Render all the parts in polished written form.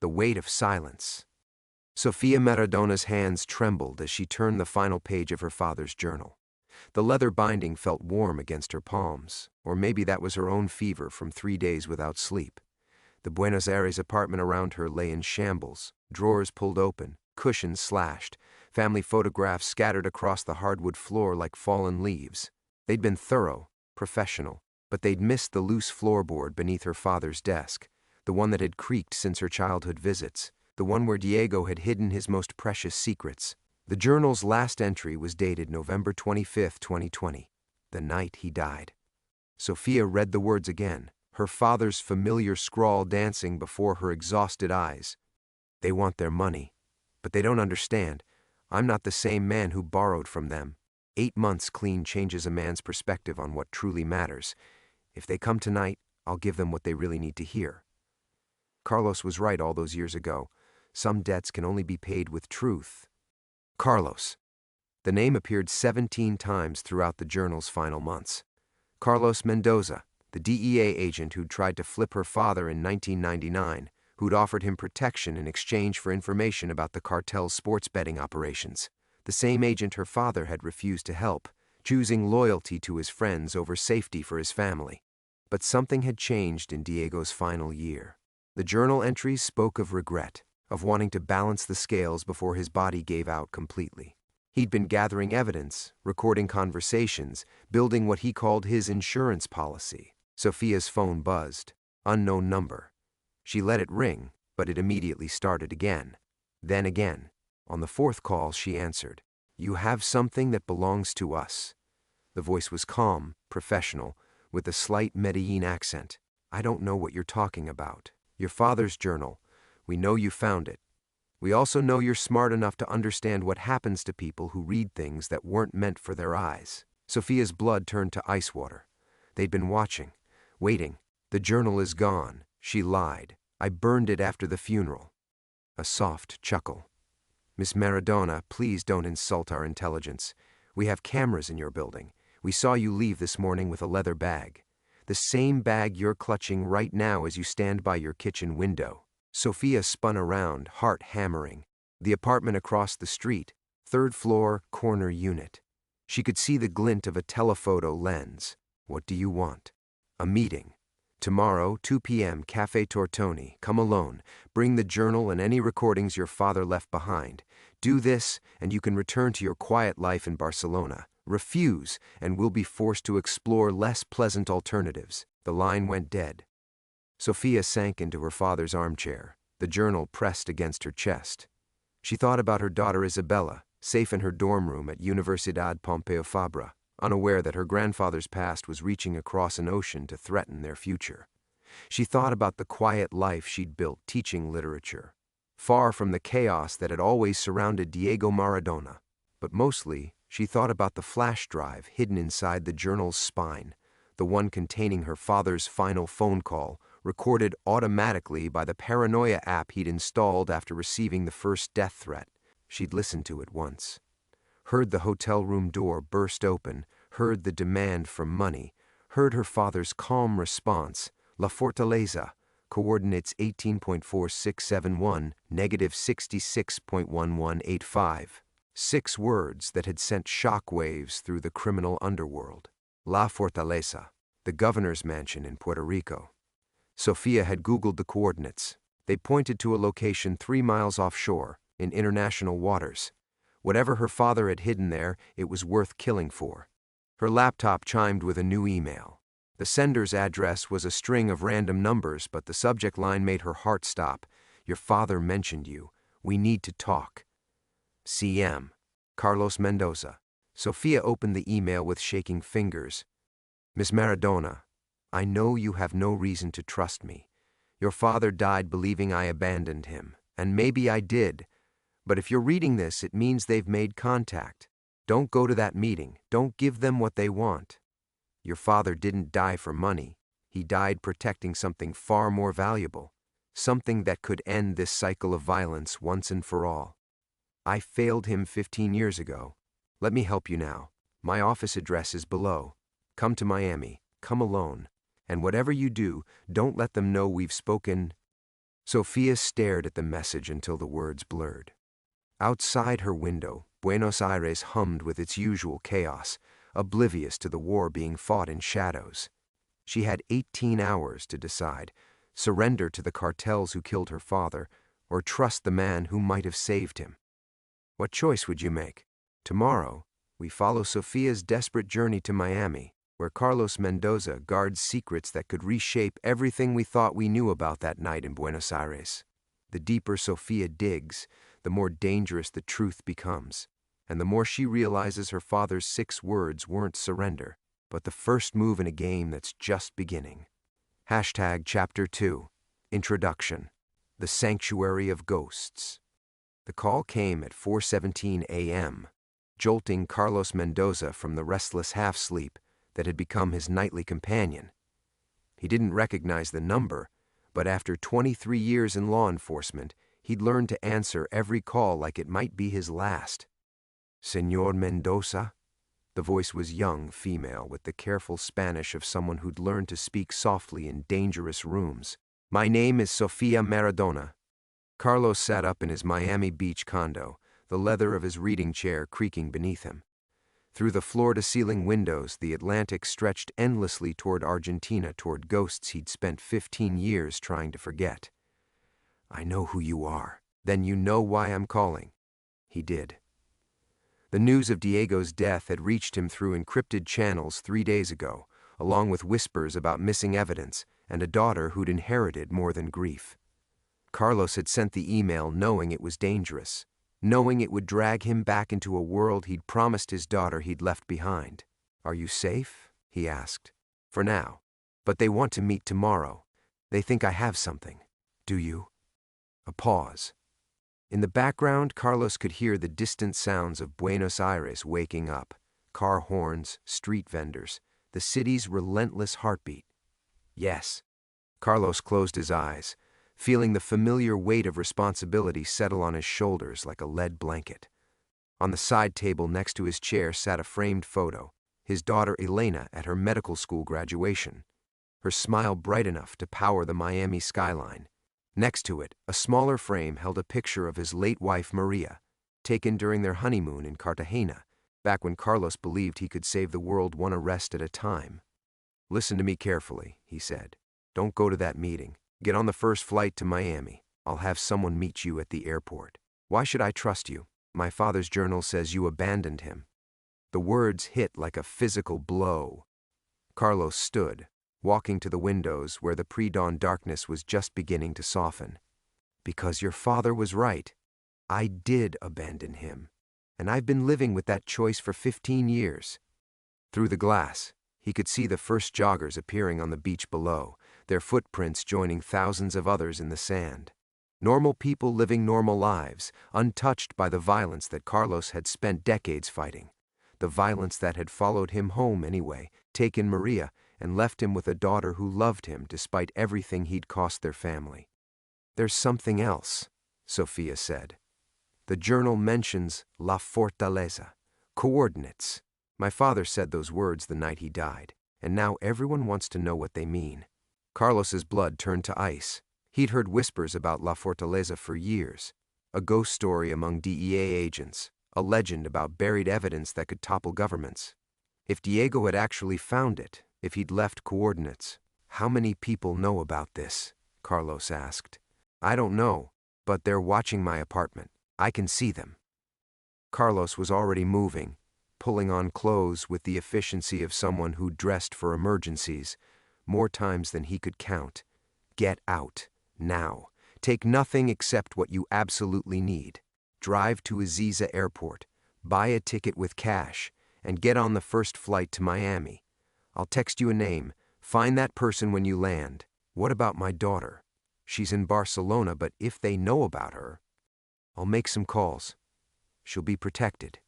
the weight of silence. Sofia Maradona's hands trembled as she turned the final page of her father's journal. The leather binding felt warm against her palms, or maybe that was her own fever from 3 days without sleep. The Buenos Aires apartment around her lay in shambles, drawers pulled open, cushions slashed, family photographs scattered across the hardwood floor like fallen leaves. They'd been thorough, professional, but they'd missed the loose floorboard beneath her father's desk, the one that had creaked since her childhood visits, the one where Diego had hidden his most precious secrets. The journal's last entry was dated November 25, 2020, the night he died. Sofia read the words again, her father's familiar scrawl dancing before her exhausted eyes. They want their money, but they don't understand. I'm not the same man who borrowed from them. 8 months clean changes a man's perspective on what truly matters. If they come tonight, I'll give them what they really need to hear. Carlos was right all those years ago. Some debts can only be paid with truth. Carlos. The name appeared 17 times throughout the journal's final months. Carlos Mendoza, the DEA agent who'd tried to flip her father in 1999, who'd offered him protection in exchange for information about the cartel's sports betting operations. The same agent her father had refused to help, choosing loyalty to his friends over safety for his family. But something had changed in Diego's final year. The journal entries spoke of regret, of wanting to balance the scales before his body gave out completely. He'd been gathering evidence, recording conversations, building what he called his insurance policy. Sofia's phone buzzed. Unknown number. She let it ring, but it immediately started again. Then again. On the 4th call, she answered. "You have something that belongs to us." The voice was calm, professional, with a slight Medellin accent. "I don't know what you're talking about. Your father's journal. We know you found it. We also know you're smart enough to understand what happens to people who read things that weren't meant for their eyes." Sofia's blood turned to ice water. They'd been watching, waiting. "The journal is gone," she lied. "I burned it after the funeral." A soft chuckle. "Miss Maradona, please don't insult our intelligence. We have cameras in your building. We saw you leave this morning with a leather bag. The same bag you're clutching right now as you stand by your kitchen window." Sofia spun around, heart hammering. The apartment across the street, 3rd floor, corner unit. She could see the glint of a telephoto lens. "What do you want?" "A meeting. Tomorrow, 2 p.m., Cafe Tortoni. Come alone. Bring the journal and any recordings your father left behind. Do this, and you can return to your quiet life in Barcelona. Refuse, and we'll be forced to explore less pleasant alternatives." The line went dead. Sofia sank into her father's armchair, the journal pressed against her chest. She thought about her daughter Isabella, safe in her dorm room at Universidad Pompeu Fabra, unaware that her grandfather's past was reaching across an ocean to threaten their future. She thought about the quiet life she'd built teaching literature, far from the chaos that had always surrounded Diego Maradona. But mostly, she thought about the flash drive hidden inside the journal's spine, the one containing her father's final phone call, recorded automatically by the paranoia app he'd installed after receiving the first death threat. She'd listened to it once. Heard the hotel room door burst open, heard the demand for money, heard her father's calm response, La Fortaleza, coordinates 18.4671, -66.1185. 6 words that had sent shockwaves through the criminal underworld. La Fortaleza, the governor's mansion in Puerto Rico. Sofia had Googled the coordinates. They pointed to a location 3 miles offshore, in international waters. Whatever her father had hidden there, it was worth killing for. Her laptop chimed with a new email. The sender's address was a string of random numbers, but the subject line made her heart stop. "Your father mentioned you. We need to talk." CM. Carlos Mendoza. Sofia opened the email with shaking fingers. "Miss Maradona, I know you have no reason to trust me. Your father died believing I abandoned him, and maybe I did. But if you're reading this, it means they've made contact. Don't go to that meeting. Don't give them what they want. Your father didn't die for money. He died protecting something far more valuable, something that could end this cycle of violence once and for all. I failed him 15 years ago. Let me help you now. My office address is below. Come to Miami. Come alone. And whatever you do, don't let them know we've spoken." Sophia stared at the message until the words blurred. Outside her window, Buenos Aires hummed with its usual chaos, oblivious to the war being fought in shadows. She had 18 hours to decide: surrender to the cartels who killed her father, or trust the man who might have saved him. What choice would you make? Tomorrow, we follow Sophia's desperate journey to Miami, where Carlos Mendoza guards secrets that could reshape everything we thought we knew about that night in Buenos Aires. The deeper Sophia digs, the more dangerous the truth becomes, and the more she realizes her father's 6 words weren't surrender, but the first move in a game that's just beginning. Chapter 2. Introduction. The Sanctuary of Ghosts. The call came at 4:17 a.m., jolting Carlos Mendoza from the restless half-sleep that had become his nightly companion. He didn't recognize the number, but after 23 years in law enforcement, he'd learned to answer every call like it might be his last. "Señor Mendoza?" The voice was young, female, with the careful Spanish of someone who'd learned to speak softly in dangerous rooms. "My name is Sofia Maradona." Carlos sat up in his Miami Beach condo, the leather of his reading chair creaking beneath him. Through the floor-to-ceiling windows, the Atlantic stretched endlessly toward Argentina, toward ghosts he'd spent 15 years trying to forget. "I know who you are. Then you know why I'm calling." He did. The news of Diego's death had reached him through encrypted channels 3 days ago, along with whispers about missing evidence and a daughter who'd inherited more than grief. Carlos had sent the email knowing it was dangerous, knowing it would drag him back into a world he'd promised his daughter he'd left behind. "Are you safe?" he asked. "For now. But they want to meet tomorrow. They think I have something. Do you?" A pause. In the background, Carlos could hear the distant sounds of Buenos Aires waking up: car horns, street vendors, the city's relentless heartbeat. "Yes." Carlos closed his eyes, feeling the familiar weight of responsibility settle on his shoulders like a lead blanket. On the side table next to his chair sat a framed photo, his daughter Elena at her medical school graduation, her smile bright enough to power the Miami skyline. Next to it, a smaller frame held a picture of his late wife Maria, taken during their honeymoon in Cartagena, back when Carlos believed he could save the world one arrest at a time. "Listen to me carefully," he said. "Don't go to that meeting. Get on the first flight to Miami. I'll have someone meet you at the airport. Why should I trust you? My father's journal says you abandoned him." The words hit like a physical blow. Carlos stood, walking to the windows where the pre-dawn darkness was just beginning to soften. "Because your father was right. I did abandon him, and I've been living with that choice for 15 years. Through the glass, he could see the first joggers appearing on the beach below, their footprints joining thousands of others in the sand. Normal people living normal lives, untouched by the violence that Carlos had spent decades fighting. The violence that had followed him home anyway, taken Maria, and left him with a daughter who loved him despite everything he'd cost their family. "There's something else," Sophia said. "The journal mentions La Fortaleza, coordinates. My father said those words the night he died, and now everyone wants to know what they mean." Carlos's blood turned to ice. He'd heard whispers about La Fortaleza for years, a ghost story among DEA agents, a legend about buried evidence that could topple governments. If Diego had actually found it, if he'd left coordinates, "How many people know about this?" Carlos asked. "I don't know, but they're watching my apartment. I can see them." Carlos was already moving, pulling on clothes with the efficiency of someone who dressed for emergencies, more times than he could count. "Get out, now. Take nothing except what you absolutely need. Drive to Ezeiza Airport, buy a ticket with cash, and get on the first flight to Miami. I'll text you a name. Find that person when you land. What about my daughter? She's in Barcelona, but if they know about her, I'll make some calls. She'll be protected."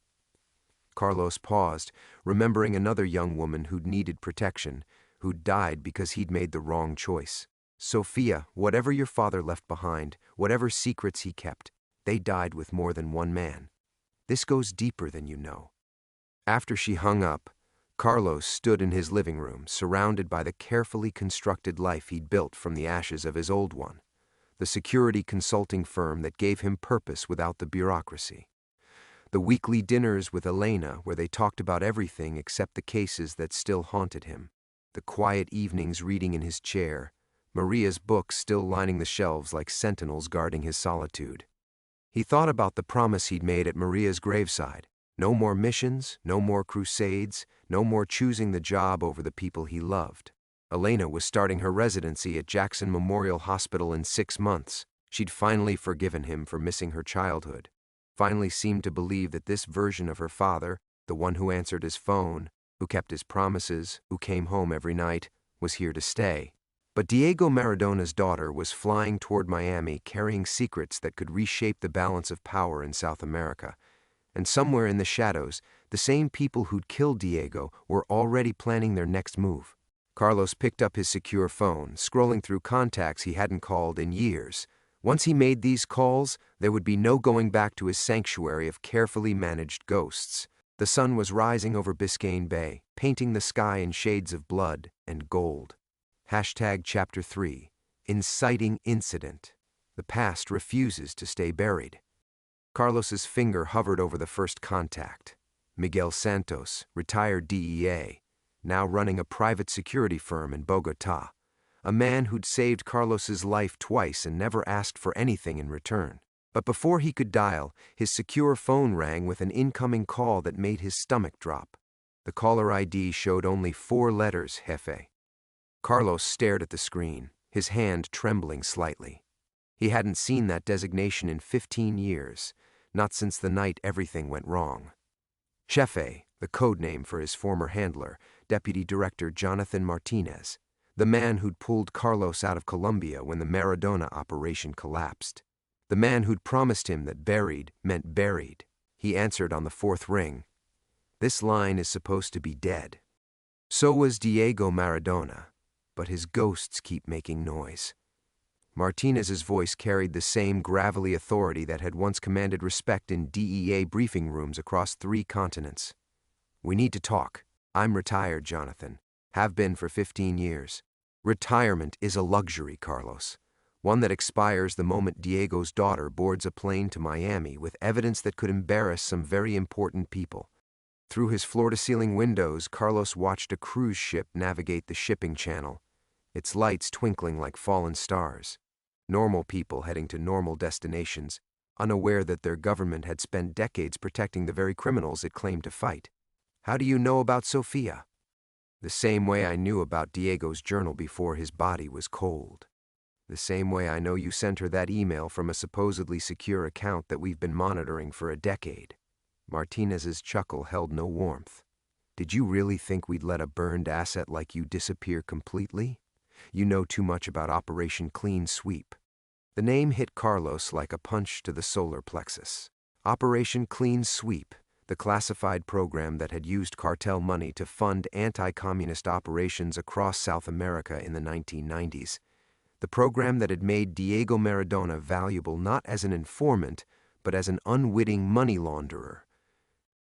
Carlos paused, remembering another young woman who'd needed protection, who'd died because he'd made the wrong choice. "Sophia, whatever your father left behind, whatever secrets he kept, they died with more than one man. This goes deeper than you know." After she hung up, Carlos stood in his living room, surrounded by the carefully constructed life he'd built from the ashes of his old one. the security consulting firm that gave him purpose without the bureaucracy. The weekly dinners with Elena where they talked about everything except the cases that still haunted him. The quiet evenings reading in his chair, Maria's books still lining the shelves like sentinels guarding his solitude. He thought about the promise he'd made at Maria's graveside. No more missions, no more crusades, no more choosing the job over the people he loved. Elena was starting her residency at Jackson Memorial Hospital in 6 months. She'd finally forgiven him for missing her childhood. Finally seemed to believe that this version of her father, the one who answered his phone, who kept his promises, who came home every night, was here to stay. But Diego Maradona's daughter was flying toward Miami carrying secrets that could reshape the balance of power in South America. And somewhere in the shadows, the same people who'd killed Diego were already planning their next move. Carlos picked up his secure phone, scrolling through contacts he hadn't called in years. Once he made these calls, there would be no going back to his sanctuary of carefully managed ghosts. The sun was rising over Biscayne Bay, painting the sky in shades of blood and gold. Chapter 3. Inciting Incident. The past refuses to stay buried. Carlos's finger hovered over the first contact. Miguel Santos, retired DEA, now running a private security firm in Bogotá. A man who'd saved Carlos's life twice and never asked for anything in return. But before he could dial, his secure phone rang with an incoming call that made his stomach drop. The caller ID showed only 4 letters, Jefe. Carlos stared at the screen, his hand trembling slightly. He hadn't seen that designation in 15 years, not since the night everything went wrong. Jefe, the code name for his former handler, Deputy Director Jonathan Martinez, the man who'd pulled Carlos out of Colombia when the Maradona operation collapsed. The man who'd promised him that buried meant buried. He answered on the 4th ring. This line is supposed to be dead. So was Diego Maradona, but his ghosts keep making noise. Martinez's voice carried the same gravelly authority that had once commanded respect in DEA briefing rooms across 3 continents. We need to talk. I'm retired, Jonathan. Have been for 15 years. Retirement is a luxury, Carlos. One that expires the moment Diego's daughter boards a plane to Miami with evidence that could embarrass some very important people. Through his floor-to-ceiling windows, Carlos watched a cruise ship navigate the shipping channel, its lights twinkling like fallen stars. Normal people heading to normal destinations, unaware that their government had spent decades protecting the very criminals it claimed to fight. How do you know about Sofia? The same way I knew about Diego's journal before his body was cold. The same way I know you sent her that email from a supposedly secure account that we've been monitoring for a decade. Martinez's chuckle held no warmth. Did you really think we'd let a burned asset like you disappear completely? You know too much about Operation Clean Sweep. The name hit Carlos like a punch to the solar plexus. Operation Clean Sweep, the classified program that had used cartel money to fund anti-communist operations across South America in the 1990s. The program that had made Diego Maradona valuable not as an informant, but as an unwitting money launderer.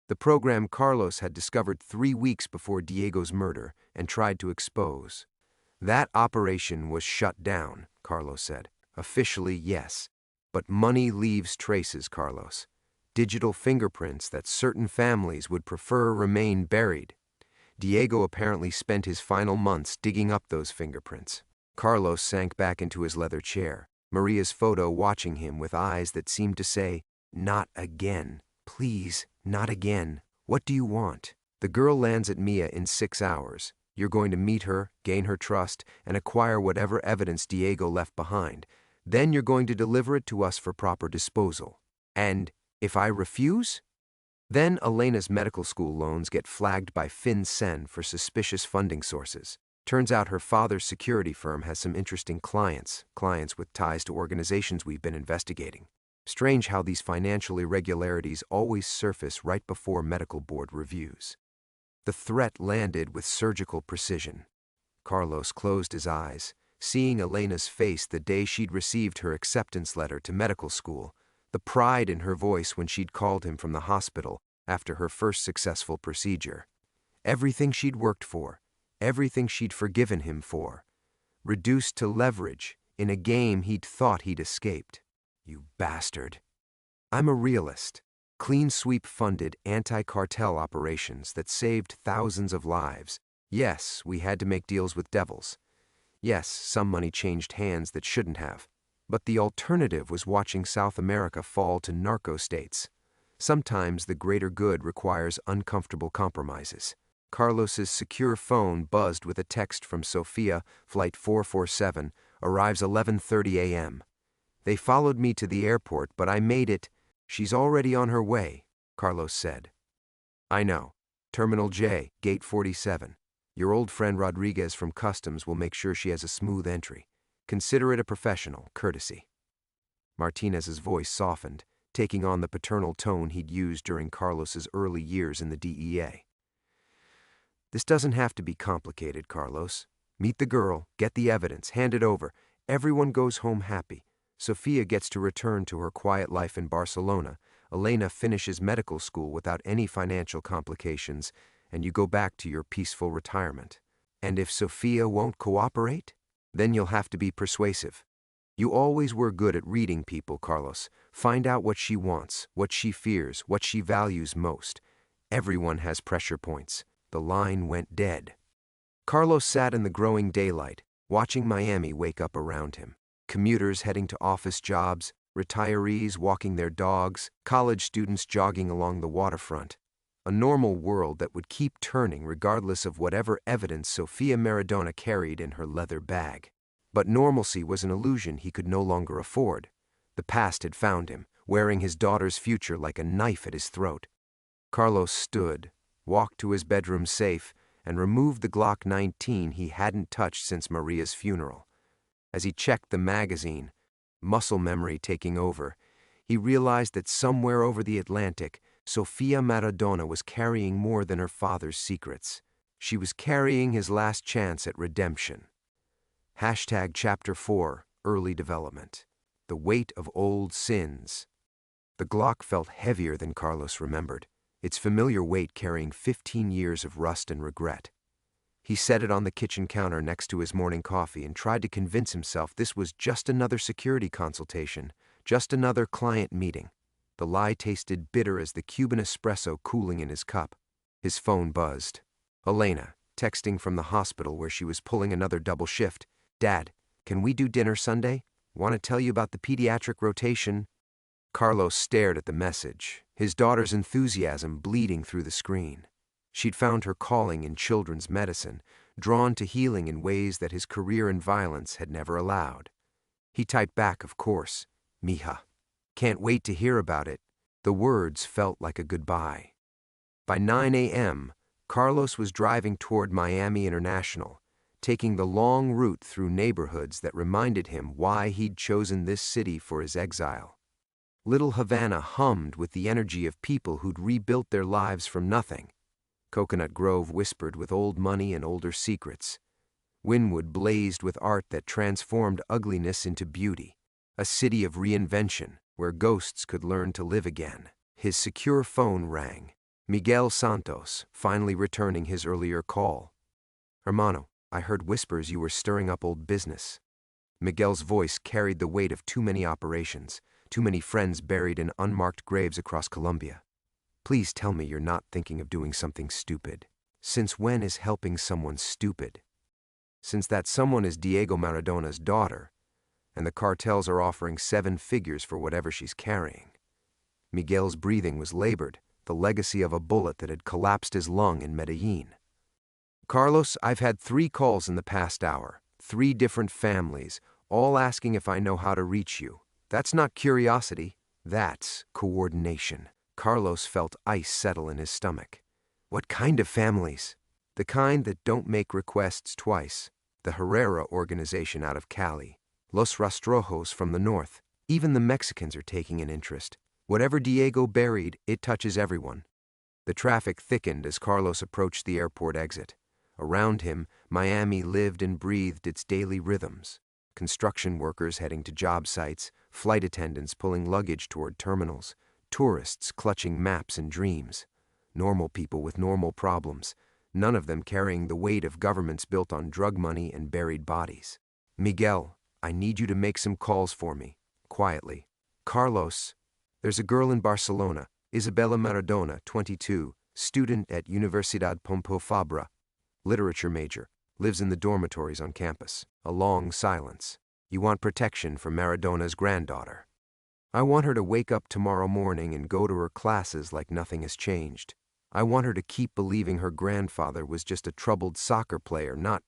The program Carlos had discovered 3 weeks before Diego's murder and tried to expose. That operation was shut down, Carlos said. Officially, yes. But money leaves traces, Carlos. Digital fingerprints that certain families would prefer remain buried. Diego apparently spent his final months digging up those fingerprints. Carlos sank back into his leather chair, Maria's photo watching him with eyes that seemed to say, "Not again. Please, not again. What do you want?" The girl lands at Mia in 6 hours. You're going to meet her, gain her trust, and acquire whatever evidence Diego left behind. Then you're going to deliver it to us for proper disposal. And if I refuse? Then Elena's medical school loans get flagged by FinCEN for suspicious funding sources. Turns out her father's security firm has some interesting clients with ties to organizations we've been investigating. Strange how these financial irregularities always surface right before medical board reviews. The threat landed with surgical precision. Carlos closed his eyes, seeing Elena's face the day she'd received her acceptance letter to medical school, the pride in her voice when she'd called him from the hospital after her first successful procedure. Everything she'd worked for, everything she'd forgiven him for, reduced to leverage In a game he'd thought he'd escaped. You bastard. I'm a realist. Clean sweep funded anti-cartel operations that saved thousands of lives. Yes, we had to make deals with devils. Yes, some money changed hands that shouldn't have. But the alternative was watching South America fall to narco-states. Sometimes the greater good requires uncomfortable compromises. Carlos's secure phone buzzed with a text from Sofia, Flight 447, arrives 11:30 a.m. They followed me to the airport, but I made it. She's already on her way, Carlos said. I know. Terminal J, Gate 47. Your old friend Rodriguez from Customs will make sure she has a smooth entry. Consider it a professional courtesy. Martinez's voice softened, taking on the paternal tone he'd used during Carlos's early years in the DEA. This doesn't have to be complicated, Carlos. Meet the girl, get the evidence, hand it over. Everyone goes home happy. Sofia gets to return to her quiet life in Barcelona. Elena finishes medical school without any financial complications, and you go back to your peaceful retirement. And if Sofia won't cooperate, then you'll have to be persuasive. You always were good at reading people, Carlos. Find out what she wants, what she fears, what she values most. Everyone has pressure points. The line went dead. Carlos sat in the growing daylight, watching Miami wake up around him. Commuters heading to office jobs, retirees walking their dogs, college students jogging along the waterfront. A normal world that would keep turning regardless of whatever evidence Sofia Maradona carried in her leather bag. But normalcy was an illusion he could no longer afford. The past had found him, wearing his daughter's future like a knife at his throat. Carlos stood, walked to his bedroom safe, and removed the Glock 19 he hadn't touched since Maria's funeral. As he checked the magazine, muscle memory taking over, he realized that somewhere over the Atlantic, Sofia Maradona was carrying more than her father's secrets. She was carrying his last chance at redemption. Hashtag Chapter 4, Early Development. The weight of old sins. The Glock felt heavier than Carlos remembered, its familiar weight carrying 15 years of rust and regret. He set it on the kitchen counter next to his morning coffee and tried to convince himself this was just another security consultation, just another client meeting. The lie tasted bitter as the Cuban espresso cooling in his cup. His phone buzzed. Elena, texting from the hospital where she was pulling another double shift. Dad, can we do dinner Sunday? Want to tell you about the pediatric rotation? Carlos stared at the message, his daughter's enthusiasm bleeding through the screen. She'd found her calling in children's medicine, drawn to healing in ways that his career in violence had never allowed. He typed back, of course, Mija. Can't wait to hear about it. The words felt like a goodbye. By 9 a.m., Carlos was driving toward Miami International, taking the long route through neighborhoods that reminded him why he'd chosen this city for his exile. Little Havana hummed with the energy of people who'd rebuilt their lives from nothing. Coconut Grove whispered with old money and older secrets. Wynwood blazed with art that transformed ugliness into beauty. A city of reinvention, where ghosts could learn to live again. His secure phone rang. Miguel Santos, finally returning his earlier call. Hermano, I heard whispers you were stirring up old business. Miguel's voice carried the weight of too many operations, too many friends buried in unmarked graves across Colombia. Please tell me you're not thinking of doing something stupid. Since when is helping someone stupid? Since that someone is Diego Maradona's daughter, and the cartels are offering 7 figures for whatever she's carrying. Miguel's breathing was labored, the legacy of a bullet that had collapsed his lung in Medellin. Carlos, I've had 3 calls in the past hour, 3 different families, all asking if I know how to reach you. That's not curiosity, that's coordination. Carlos felt ice settle in his stomach. What kind of families? The kind that don't make requests twice. The Herrera organization out of Cali. Los Rastrojos from the north. Even the Mexicans are taking an interest. Whatever Diego buried, it touches everyone. The traffic thickened as Carlos approached the airport exit. Around him, Miami lived and breathed its daily rhythms. Construction workers heading to job sites, flight attendants pulling luggage toward terminals, tourists clutching maps and dreams. Normal people with normal problems, none of them carrying the weight of governments built on drug money and buried bodies. Miguel, I need you to make some calls for me. Quietly. Carlos, there's a girl in Barcelona, Isabella Maradona, 22, student at Universidad Pompeu Fabra, literature major, lives in the dormitories on campus. A long silence. You want protection from Maradona's granddaughter. I want her to wake up tomorrow morning and go to her classes like nothing has changed. I want her to keep believing her grandfather was just a troubled soccer player, not...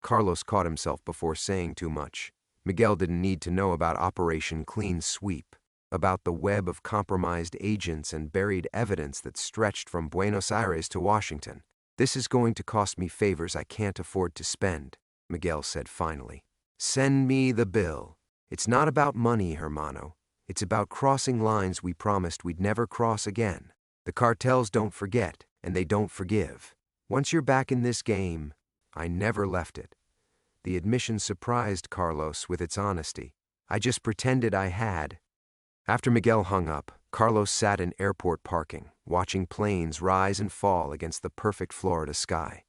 Carlos caught himself before saying too much. Miguel didn't need to know about Operation Clean Sweep, about the web of compromised agents and buried evidence that stretched from Buenos Aires to Washington. This is going to cost me favors I can't afford to spend, Miguel said finally. Send me the bill. It's not about money, hermano. It's about crossing lines we promised we'd never cross again. The cartels don't forget, and they don't forgive. Once you're back in this game, I never left it. The admission surprised Carlos with its honesty. I just pretended I had. After Miguel hung up, Carlos sat in airport parking, watching planes rise and fall against the perfect Florida sky.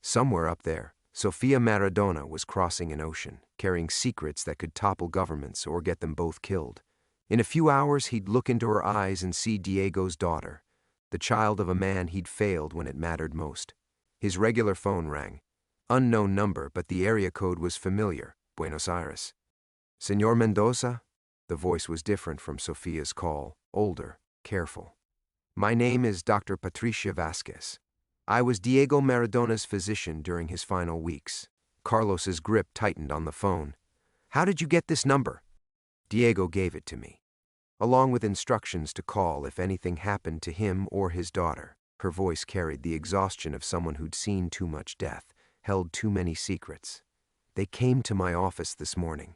Somewhere up there, Sofia Maradona was crossing an ocean, carrying secrets that could topple governments or get them both killed. In a few hours, he'd look into her eyes and see Diego's daughter, the child of a man he'd failed when it mattered most. His regular phone rang. Unknown number, but the area code was familiar, Buenos Aires. Senor Mendoza? The voice was different from Sofia's call, older, careful. My name is Dr. Patricia Vasquez. I was Diego Maradona's physician during his final weeks. Carlos's grip tightened on the phone. How did you get this number? Diego gave it to me, along with instructions to call if anything happened to him or his daughter. Her voice carried the exhaustion of someone who'd seen too much death, held too many secrets. They came to my office this morning.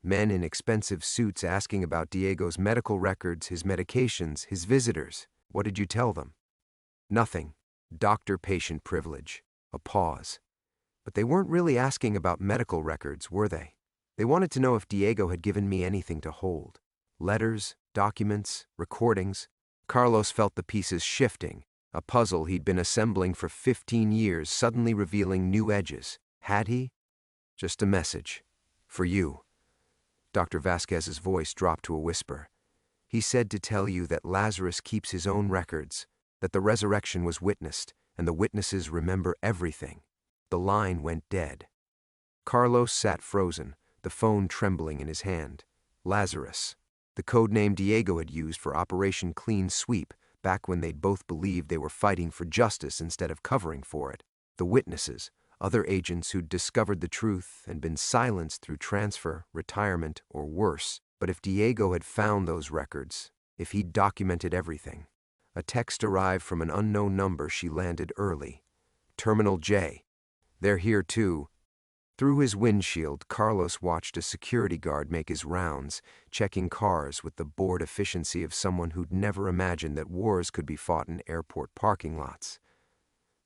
Men in expensive suits asking about Diego's medical records, his medications, his visitors. What did you tell them? Nothing. Doctor-patient privilege. A pause. But they weren't really asking about medical records, were they? They wanted to know if Diego had given me anything to hold. Letters, documents, recordings. Carlos felt the pieces shifting, a puzzle he'd been assembling for 15 years suddenly revealing new edges. Had he? Just a message. For you. Dr. Vasquez's voice dropped to a whisper. He said to tell you that Lazarus keeps his own records, that the resurrection was witnessed, and the witnesses remember everything. The line went dead. Carlos sat frozen, the phone trembling in his hand. Lazarus, the code name Diego had used for Operation Clean Sweep, back when they'd both believed they were fighting for justice instead of covering for it. The witnesses, other agents who'd discovered the truth and been silenced through transfer, retirement, or worse. But if Diego had found those records, if he'd documented everything. A text arrived from an unknown number she landed early. Terminal J. They're here too. Through his windshield, Carlos watched a security guard make his rounds, checking cars with the bored efficiency of someone who'd never imagined that wars could be fought in airport parking lots.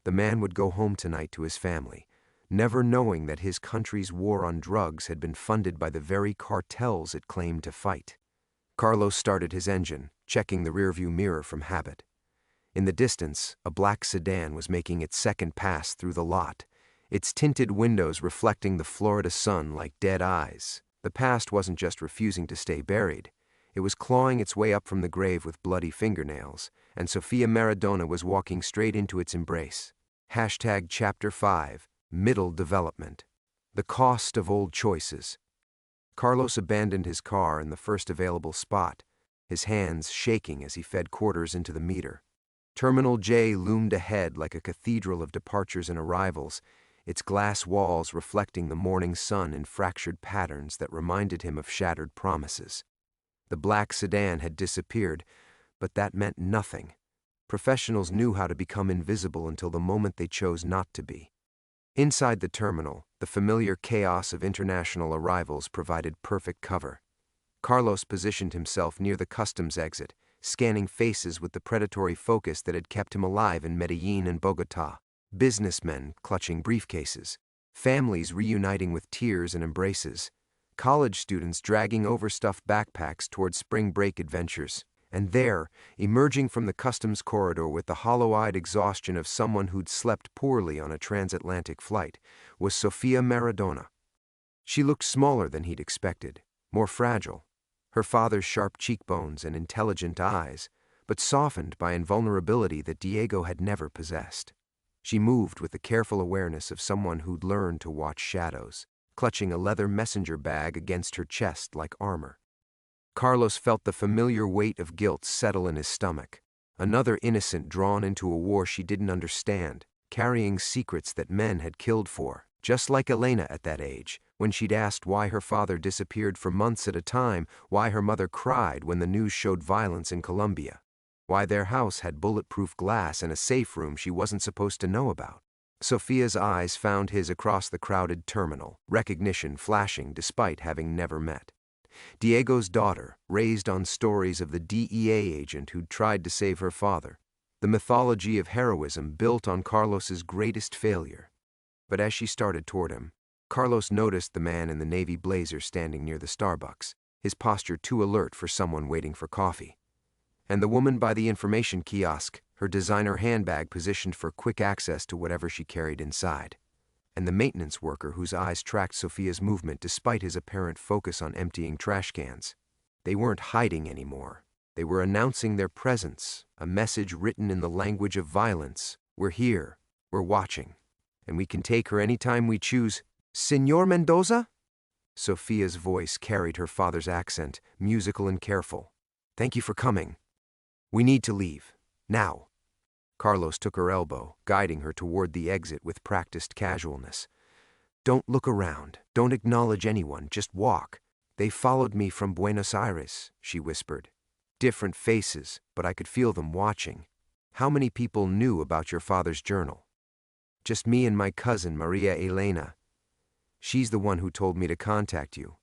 The man would go home tonight to his family, never knowing that his country's war on drugs had been funded by the very cartels it claimed to fight. Carlos started his engine, checking the rearview mirror from habit. In the distance, a black sedan was making its second pass through the lot, its tinted windows reflecting the Florida sun like dead eyes. The past wasn't just refusing to stay buried. It was clawing its way up from the grave with bloody fingernails, and Sofia Maradona was walking straight into its embrace. Hashtag Chapter 5, Middle Development. The cost of old choices. Carlos abandoned his car in the first available spot, his hands shaking as he fed quarters into the meter. Terminal J loomed ahead like a cathedral of departures and arrivals, its glass walls reflecting the morning sun in fractured patterns that reminded him of shattered promises. The black sedan had disappeared, but that meant nothing. Professionals knew how to become invisible until the moment they chose not to be. Inside the terminal, the familiar chaos of international arrivals provided perfect cover. Carlos positioned himself near the customs exit, scanning faces with the predatory focus that had kept him alive in Medellin and Bogotá. Businessmen clutching briefcases, families reuniting with tears and embraces, college students dragging overstuffed backpacks towards spring break adventures. And there, emerging from the customs corridor with the hollow-eyed exhaustion of someone who'd slept poorly on a transatlantic flight, was Sofia Maradona. She looked smaller than he'd expected, more fragile. Her father's sharp cheekbones and intelligent eyes, but softened by invulnerability that Diego had never possessed. She moved with the careful awareness of someone who'd learned to watch shadows, clutching a leather messenger bag against her chest like armor. Carlos felt the familiar weight of guilt settle in his stomach. Another innocent drawn into a war she didn't understand, carrying secrets that men had killed for, just like Elena at that age, when she'd asked why her father disappeared for months at a time, why her mother cried when the news showed violence in Colombia, why their house had bulletproof glass and a safe room she wasn't supposed to know about. Sophia's eyes found his across the crowded terminal, recognition flashing despite having never met. Diego's daughter, raised on stories of the DEA agent who'd tried to save her father, the mythology of heroism built on Carlos's greatest failure. But as she started toward him, Carlos noticed the man in the navy blazer standing near the Starbucks, his posture too alert for someone waiting for coffee. And the woman by the information kiosk, her designer handbag positioned for quick access to whatever she carried inside. And the maintenance worker whose eyes tracked Sophia's movement despite his apparent focus on emptying trash cans. They weren't hiding anymore. They were announcing their presence, a message written in the language of violence. We're here, we're watching, and we can take her anytime we choose. Señor Mendoza? Sophia's voice carried her father's accent, musical and careful. Thank you for coming. We need to leave, now. Carlos took her elbow, guiding her toward the exit with practiced casualness. Don't look around, don't acknowledge anyone, just walk. They followed me from Buenos Aires, she whispered. Different faces, but I could feel them watching. How many people knew about your father's journal? Just me and my cousin, Maria Elena. She's the one who told me to contact you.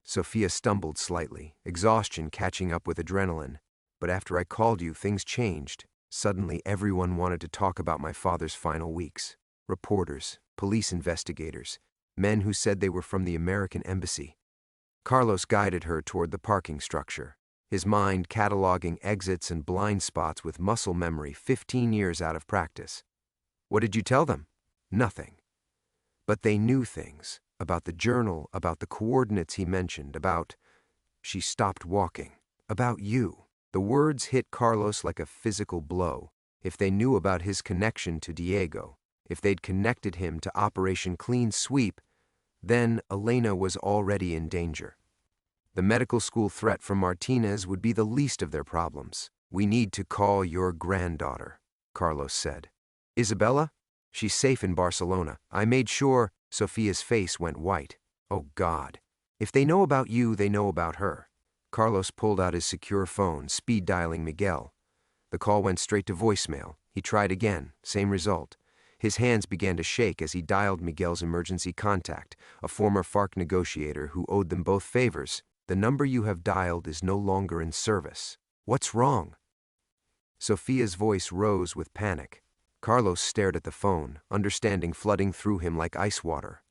Sophia stumbled slightly, exhaustion catching up with adrenaline. But after I called you, things changed. Suddenly, everyone wanted to talk about my father's final weeks. Reporters, police investigators, men who said they were from the American embassy. Carlos guided her toward the parking structure, his mind cataloging exits and blind spots with muscle memory 15 years out of practice. What did you tell them? Nothing. But they knew things, about the journal, about the coordinates he mentioned, about... She stopped walking. About you. The words hit Carlos like a physical blow. If they knew about his connection to Diego, if they'd connected him to Operation Clean Sweep, then Elena was already in danger. The medical school threat from Martinez would be the least of their problems. We need to call your granddaughter, Carlos said. Isabella? She's safe in Barcelona. I made sure. Sophia's face went white. Oh God. If they know about you, they know about her. Carlos pulled out his secure phone, speed-dialing Miguel. The call went straight to voicemail. He tried again, same result. His hands began to shake as he dialed Miguel's emergency contact, a former FARC negotiator who owed them both favors. The number you have dialed is no longer in service. What's wrong? Sophia's voice rose with panic. Carlos stared at the phone, understanding flooding through him like ice water.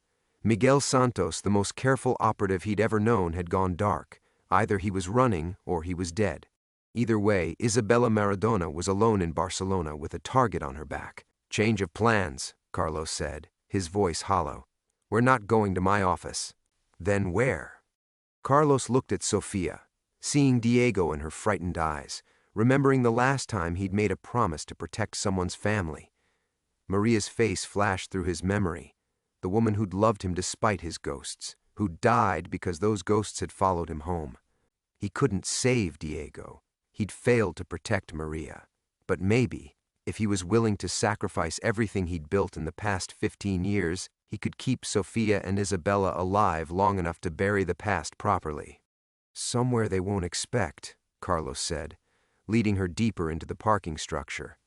Miguel Santos, the most careful operative he'd ever known, had gone dark. Either he was running or he was dead. Either way, Isabella Maradona was alone in Barcelona with a target on her back. Change of plans, Carlos said, his voice hollow. We're not going to my office. Then where? Carlos looked at Sofia, seeing Diego in her frightened eyes, remembering the last time he'd made a promise to protect someone's family. Maria's face flashed through his memory, the woman who'd loved him despite his ghosts, who died because those ghosts had followed him home. He couldn't save Diego. He'd failed to protect Maria. But maybe, if he was willing to sacrifice everything he'd built in the past 15 years, he could keep Sofia and Isabella alive long enough to bury the past properly. Somewhere they won't expect, Carlos said, leading her deeper into the parking structure.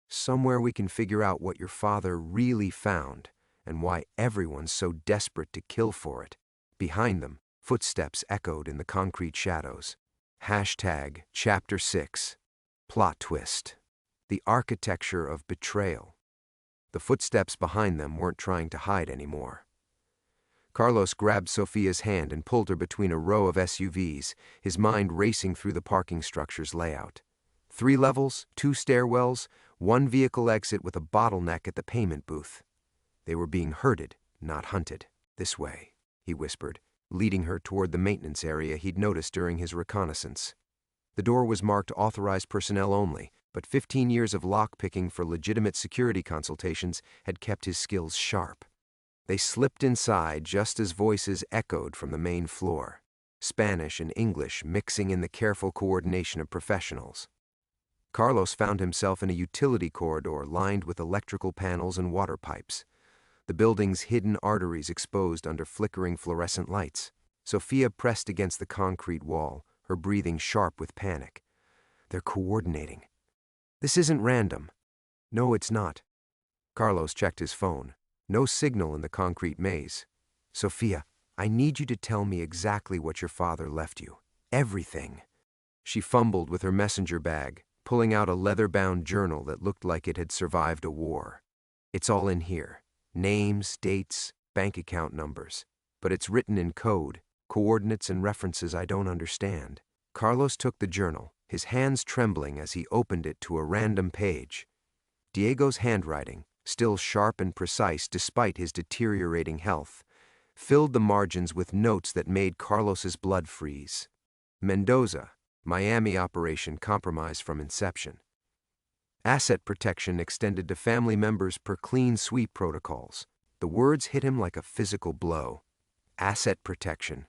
Somewhere we can figure out what your father really found and why everyone's so desperate to kill for it. Behind them, footsteps echoed in the concrete shadows. Chapter 6. Plot twist. The architecture of betrayal. The footsteps behind them weren't trying to hide anymore. Carlos grabbed Sofia's hand and pulled her between a row of SUVs, his mind racing through the parking structure's layout. 3 levels, 2 stairwells, 1 vehicle exit with a bottleneck at the payment booth. They were being herded, not hunted, this way. he whispered, leading her toward the maintenance area he'd noticed during his reconnaissance. The door was marked authorized personnel only, but 15 years of lock-picking for legitimate security consultations had kept his skills sharp. They slipped inside just as voices echoed from the main floor, Spanish and English mixing in the careful coordination of professionals. Carlos found himself in a utility corridor lined with electrical panels and water pipes, the building's hidden arteries exposed under flickering fluorescent lights. Sophia pressed against the concrete wall, her breathing sharp with panic. They're coordinating. This isn't random. No, it's not. Carlos checked his phone. No signal in the concrete maze. Sophia, I need you to tell me exactly what your father left you. Everything. She fumbled with her messenger bag, pulling out a leather-bound journal that looked like it had survived a war. It's all in here. Names, dates, bank account numbers. But it's written in code, coordinates and references I don't understand. Carlos took the journal, his hands trembling as he opened it to a random page. Diego's handwriting, still sharp and precise despite his deteriorating health, filled the margins with notes that made Carlos's blood freeze. Mendoza, Miami operation compromised from inception. Asset protection extended to family members per clean sweep protocols. The words hit him like a physical blow. Asset protection.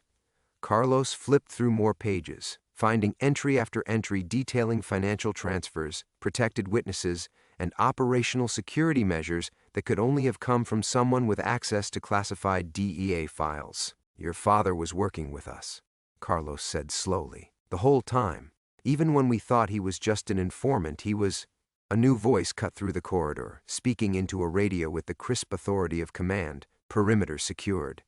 Carlos flipped through more pages, finding entry after entry detailing financial transfers, protected witnesses, and operational security measures that could only have come from someone with access to classified DEA files. Your father was working with us, Carlos said slowly. The whole time, even when we thought he was just an informant, he was... A new voice cut through the corridor, speaking into a radio with the crisp authority of command, perimeter secured.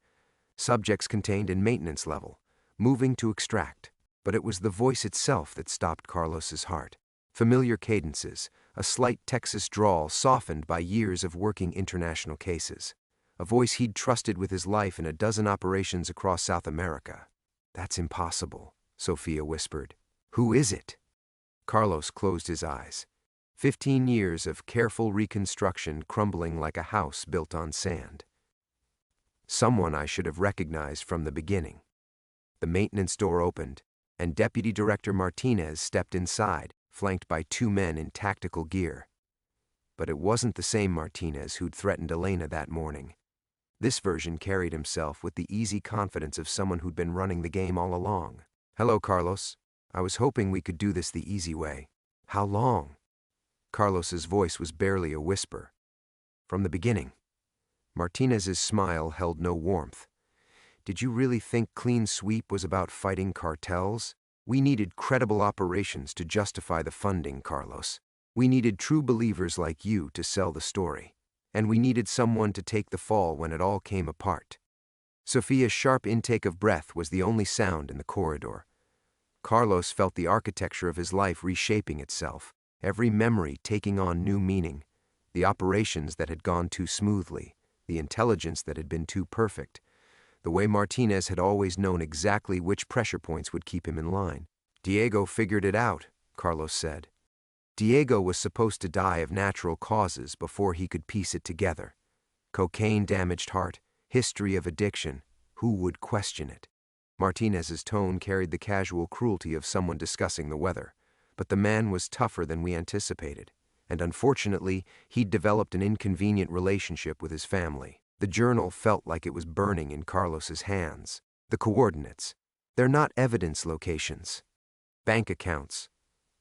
Subjects contained in maintenance level, moving to extract. But it was the voice itself that stopped Carlos's heart. Familiar cadences, a slight Texas drawl softened by years of working international cases. A voice he'd trusted with his life in a dozen operations across South America. That's impossible, Sophia whispered. Who is it? Carlos closed his eyes. 15 years of careful reconstruction crumbling like a house built on sand. Someone I should have recognized from the beginning. The maintenance door opened, and Deputy Director Martinez stepped inside, flanked by 2 men in tactical gear. But it wasn't the same Martinez who'd threatened Elena that morning. This version carried himself with the easy confidence of someone who'd been running the game all along. Hello, Carlos. I was hoping we could do this the easy way. How long? Carlos's voice was barely a whisper. From the beginning. Martinez's smile held no warmth. Did you really think clean sweep was about fighting cartels? We needed credible operations to justify the funding, Carlos. We needed true believers like you to sell the story. And we needed someone to take the fall when it all came apart. Sophia's sharp intake of breath was the only sound in the corridor. Carlos felt the architecture of his life reshaping itself, every memory taking on new meaning, the operations that had gone too smoothly, the intelligence that had been too perfect, the way Martinez had always known exactly which pressure points would keep him in line. Diego figured it out, Carlos said. Diego was supposed to die of natural causes before he could piece it together. Cocaine-damaged heart, history of addiction, who would question it? Martinez's tone carried the casual cruelty of someone discussing the weather. But the man was tougher than we anticipated, and unfortunately, he'd developed an inconvenient relationship with his family. The journal felt like it was burning in Carlos's hands. The coordinates. They're not evidence locations. Bank accounts,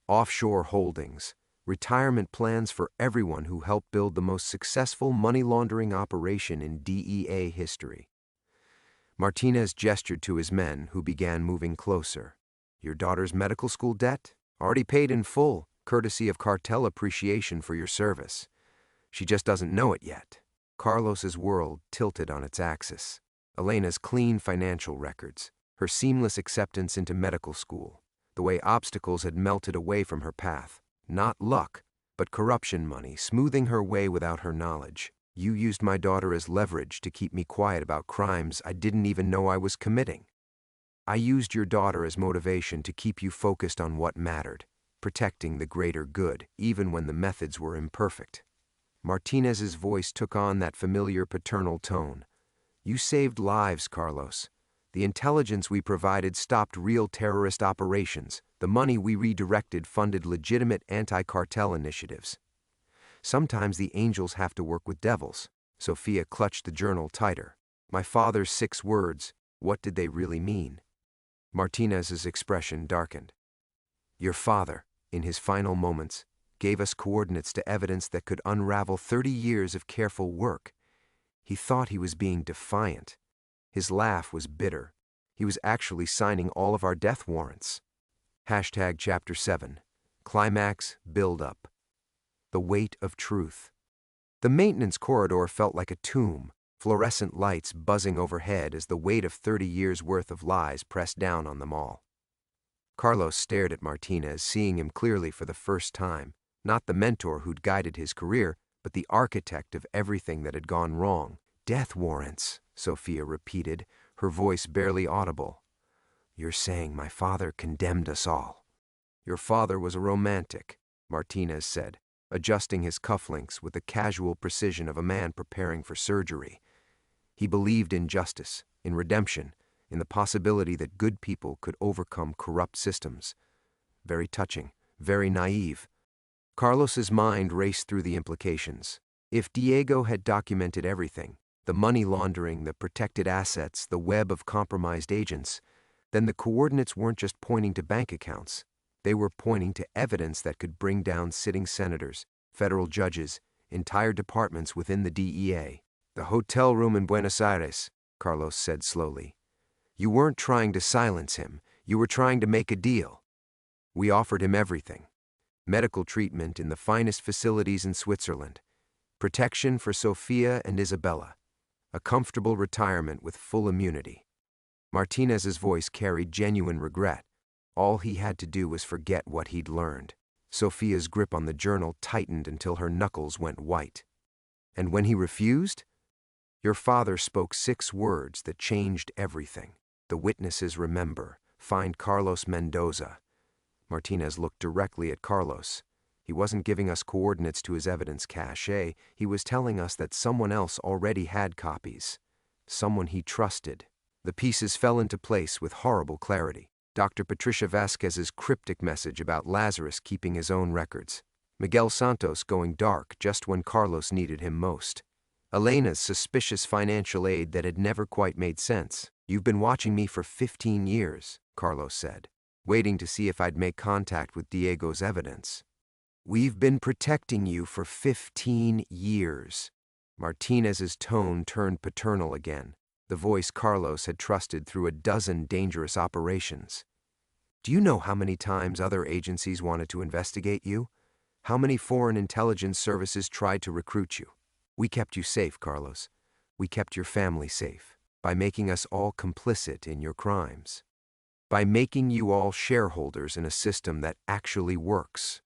offshore holdings, retirement plans for everyone who helped build the most successful money laundering operation in DEA history. Martinez gestured to his men, who began moving closer. Your daughter's medical school debt? Already paid in full, courtesy of cartel appreciation for your service. She just doesn't know it yet. Carlos's world tilted on its axis. Elena's clean financial records, her seamless acceptance into medical school, the way obstacles had melted away from her path. Not luck, but corruption money, smoothing her way without her knowledge. You used my daughter as leverage to keep me quiet about crimes I didn't even know I was committing. I used your daughter as motivation to keep you focused on what mattered, protecting the greater good, even when the methods were imperfect. Martinez's voice took on that familiar paternal tone. You saved lives, Carlos. The intelligence we provided stopped real terrorist operations. The money we redirected funded legitimate anti-cartel initiatives. Sometimes the angels have to work with devils. Sophia clutched the journal tighter. My father's 6 words, what did they really mean? Martinez's expression darkened. Your father, in his final moments, gave us coordinates to evidence that could unravel 30 years of careful work. He thought he was being defiant. His laugh was bitter. He was actually signing all of our death warrants. Chapter 7. Climax Build Up. The weight of truth. The maintenance corridor felt like a tomb, fluorescent lights buzzing overhead as the weight of 30 years' worth of lies pressed down on them all. Carlos stared at Martinez, seeing him clearly for the first time, not the mentor who'd guided his career, but the architect of everything that had gone wrong. Death warrants, Sophia repeated, her voice barely audible. You're saying my father condemned us all. Your father was a romantic, Martinez said, adjusting his cufflinks with the casual precision of a man preparing for surgery. He believed in justice, in redemption, in the possibility that good people could overcome corrupt systems. Very touching, very naive. Carlos's mind raced through the implications. If Diego had documented everything, the money laundering, the protected assets, the web of compromised agents, then the coordinates weren't just pointing to bank accounts. They were pointing to evidence that could bring down sitting senators, federal judges, entire departments within the DEA. The hotel room in Buenos Aires, Carlos said slowly. You weren't trying to silence him. You were trying to make a deal. We offered him everything. Medical treatment in the finest facilities in Switzerland. Protection for Sophia and Isabella. A comfortable retirement with full immunity. Martinez's voice carried genuine regret. All he had to do was forget what he'd learned. Sophia's grip on the journal tightened until her knuckles went white. And when he refused? Your father spoke 6 words that changed everything. The witnesses remember. Find Carlos Mendoza. Martinez looked directly at Carlos. He wasn't giving us coordinates to his evidence cache. He was telling us that someone else already had copies. Someone he trusted. The pieces fell into place with horrible clarity. Dr. Patricia Vasquez's cryptic message about Lazarus keeping his own records. Miguel Santos going dark just when Carlos needed him most. Elena's suspicious financial aid that had never quite made sense. You've been watching me for 15 years, Carlos said, waiting to see if I'd make contact with Diego's evidence. We've been protecting you for 15 years. Martinez's tone turned paternal again, the voice Carlos had trusted through a dozen dangerous operations. Do you know how many times other agencies wanted to investigate you? How many foreign intelligence services tried to recruit you? We kept you safe, Carlos. We kept your family safe, by making us all complicit in your crimes. By making you all shareholders in a system that actually works.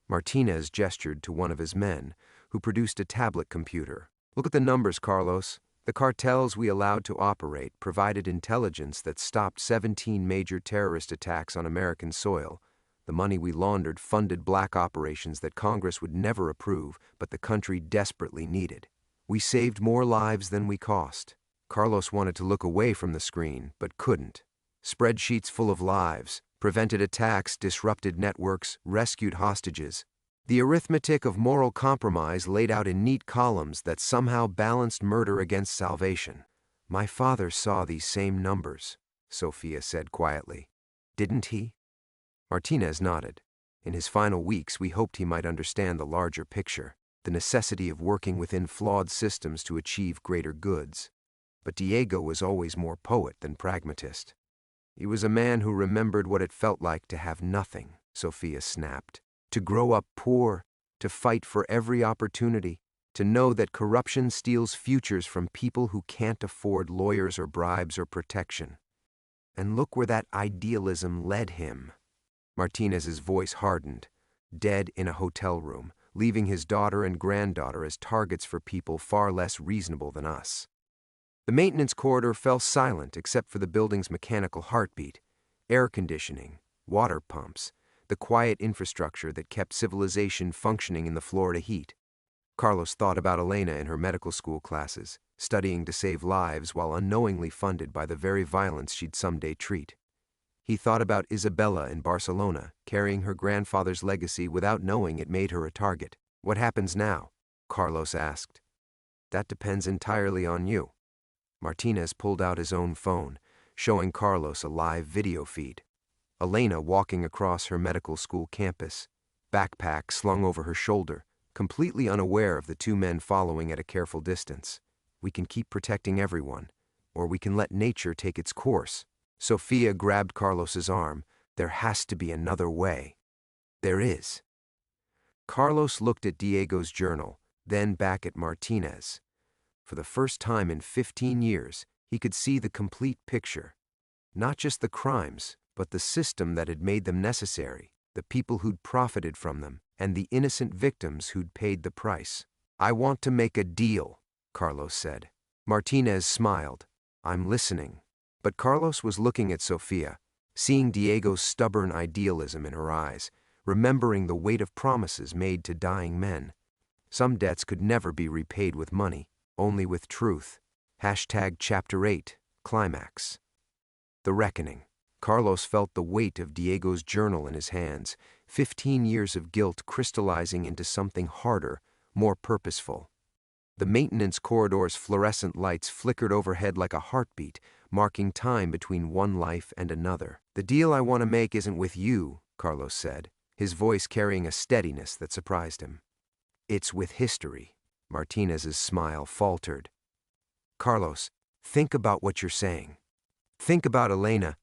Martinez gestured to one of his men, who produced a tablet computer. Look at the numbers, Carlos. The cartels we allowed to operate provided intelligence that stopped 17 major terrorist attacks on American soil. The money we laundered funded black operations that Congress would never approve, but the country desperately needed. We saved more lives than we cost. Carlos wanted to look away from the screen, but couldn't. Spreadsheets full of lives, prevented attacks, disrupted networks, rescued hostages. The arithmetic of moral compromise laid out in neat columns that somehow balanced murder against salvation. My father saw these same numbers, Sophia said quietly. Didn't he? Martinez nodded. In his final weeks, we hoped he might understand the larger picture, the necessity of working within flawed systems to achieve greater goods. But Diego was always more poet than pragmatist. He was a man who remembered what it felt like to have nothing, Sophia snapped. To grow up poor, to fight for every opportunity, to know that corruption steals futures from people who can't afford lawyers or bribes or protection. And look where that idealism led him. Martinez's voice hardened, dead in a hotel room, leaving his daughter and granddaughter as targets for people far less reasonable than us. The maintenance corridor fell silent except for the building's mechanical heartbeat, air conditioning, water pumps, the quiet infrastructure that kept civilization functioning in the Florida heat. Carlos thought about Elena in her medical school classes, studying to save lives while unknowingly funded by the very violence she'd someday treat. He thought about Isabella in Barcelona, carrying her grandfather's legacy without knowing it made her a target. What happens now? Carlos asked. That depends entirely on you. Martinez pulled out his own phone, showing Carlos a live video feed. Elena walking across her medical school campus, backpack slung over her shoulder, completely unaware of the two men following at a careful distance. We can keep protecting everyone, or we can let nature take its course. Sofia grabbed Carlos's arm. There has to be another way. There is. Carlos looked at Diego's journal, then back at Martinez. For the first time in 15 years, he could see the complete picture. Not just the crimes, but the system that had made them necessary, the people who'd profited from them, and the innocent victims who'd paid the price. I want to make a deal, Carlos said. Martinez smiled. I'm listening. But Carlos was looking at Sofia, seeing Diego's stubborn idealism in her eyes, remembering the weight of promises made to dying men. Some debts could never be repaid with money, only with truth. Chapter 8, Climax. The Reckoning. Carlos felt the weight of Diego's journal in his hands, 15 years of guilt crystallizing into something harder, more purposeful. The maintenance corridor's fluorescent lights flickered overhead like a heartbeat, marking time between one life and another. The deal I want to make isn't with you, Carlos said, his voice carrying a steadiness that surprised him. It's with history. Martinez's smile faltered. Carlos, think about what you're saying. Think about Elena.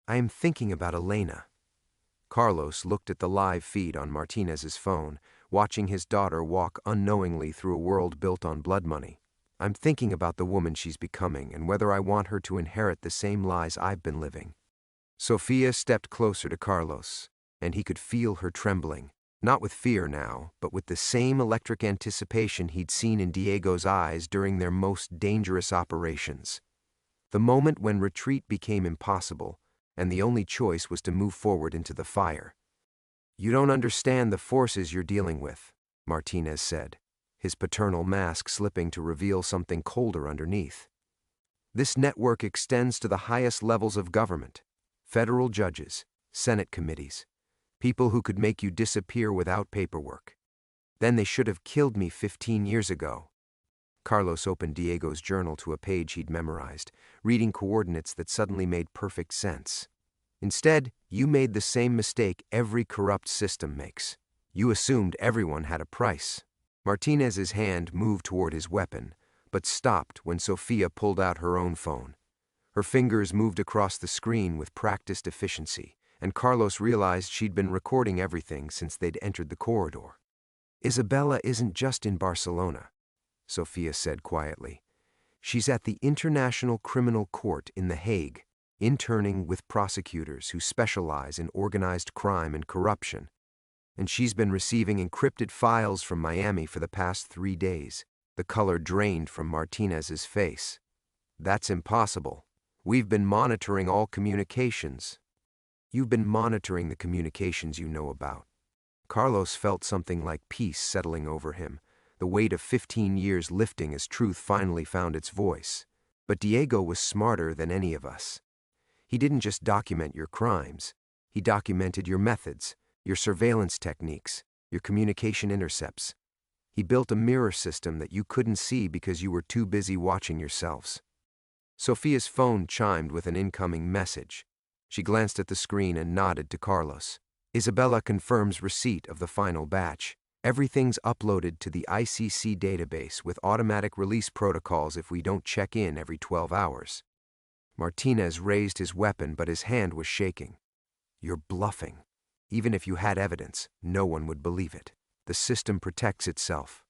I am thinking about Elena. Carlos looked at the live feed on Martinez's phone, watching his daughter walk unknowingly through a world built on blood money. I'm thinking about the woman she's becoming and whether I want her to inherit the same lies I've been living. Sofia stepped closer to Carlos, and he could feel her trembling, not with fear now, but with the same electric anticipation he'd seen in Diego's eyes during their most dangerous operations. The moment when retreat became impossible, and the only choice was to move forward into the fire. You don't understand the forces you're dealing with, Martinez said, his paternal mask slipping to reveal something colder underneath. This network extends to the highest levels of government, federal judges, Senate committees, people who could make you disappear without paperwork. Then they should have killed me 15 years ago. Carlos opened Diego's journal to a page he'd memorized, reading coordinates that suddenly made perfect sense. Instead, you made the same mistake every corrupt system makes. You assumed everyone had a price. Martinez's hand moved toward his weapon, but stopped when Sofia pulled out her own phone. Her fingers moved across the screen with practiced efficiency, and Carlos realized she'd been recording everything since they'd entered the corridor. Isabella isn't just in Barcelona, Sofia said quietly. She's at the International Criminal Court in The Hague, interning with prosecutors who specialize in organized crime and corruption. And she's been receiving encrypted files from Miami for the past 3 days. The color drained from Martinez's face. That's impossible. We've been monitoring all communications. You've been monitoring the communications you know about. Carlos felt something like peace settling over him, the weight of 15 years lifting as truth finally found its voice. But Diego was smarter than any of us. He didn't just document your crimes. He documented your methods, your surveillance techniques, your communication intercepts. He built a mirror system that you couldn't see because you were too busy watching yourselves. Sofia's phone chimed with an incoming message. She glanced at the screen and nodded to Carlos. Isabella confirms receipt of the final batch. Everything's uploaded to the ICC database with automatic release protocols if we don't check in every 12 hours. Martinez raised his weapon, but his hand was shaking. You're bluffing. Even if you had evidence, no one would believe it. The system protects itself.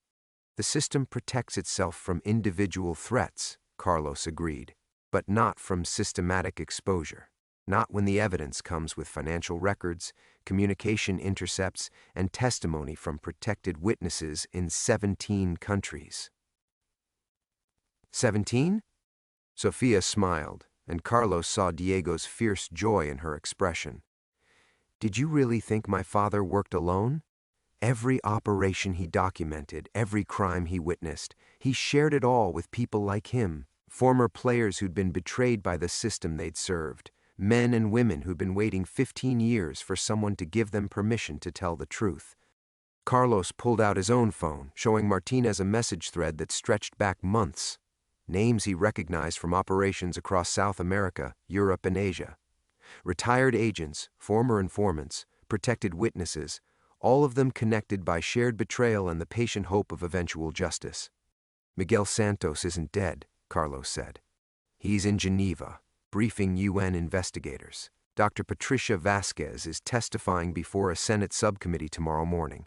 The system protects itself from individual threats, Carlos agreed, but not from systematic exposure. Not when the evidence comes with financial records, communication intercepts, and testimony from protected witnesses in 17 countries. 17? Sofia smiled, and Carlos saw Diego's fierce joy in her expression. Did you really think my father worked alone? Every operation he documented, every crime he witnessed, he shared it all with people like him, former players who'd been betrayed by the system they'd served, men and women who'd been waiting 15 years for someone to give them permission to tell the truth. Carlos pulled out his own phone, showing Martinez a message thread that stretched back months. Names he recognized from operations across South America, Europe, and Asia. Retired agents, former informants, protected witnesses, all of them connected by shared betrayal and the patient hope of eventual justice. Miguel Santos isn't dead, Carlos said. He's in Geneva, briefing UN investigators. Dr. Patricia Vasquez is testifying before a Senate subcommittee tomorrow morning.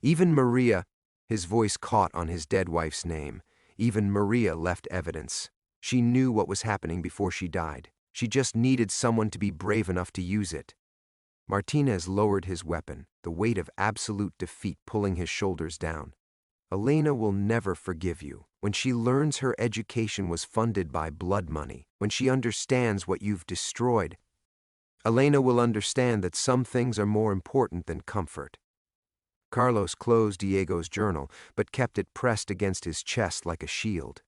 Even Maria, his voice caught on his dead wife's name, even Maria left evidence. She knew what was happening before she died. She just needed someone to be brave enough to use it. Martinez lowered his weapon, the weight of absolute defeat pulling his shoulders down. Elena will never forgive you. When she learns her education was funded by blood money, when she understands what you've destroyed, Elena will understand that some things are more important than comfort. Carlos closed Diego's journal, but kept it pressed against his chest like a shield.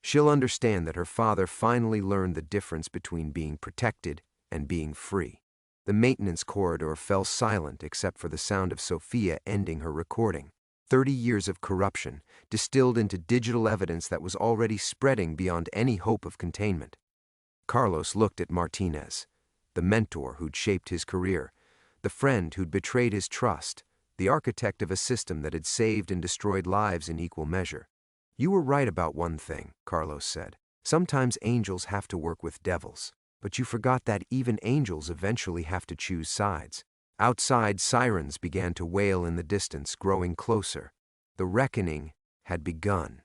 She'll understand that her father finally learned the difference between being protected and being free. The maintenance corridor fell silent except for the sound of Sophia ending her recording. 30 years of corruption, distilled into digital evidence that was already spreading beyond any hope of containment. Carlos looked at Martinez, the mentor who'd shaped his career, the friend who'd betrayed his trust, the architect of a system that had saved and destroyed lives in equal measure. You were right about one thing, Carlos said. Sometimes angels have to work with devils, but you forgot that even angels eventually have to choose sides. Outside, sirens began to wail in the distance, growing closer. The reckoning had begun.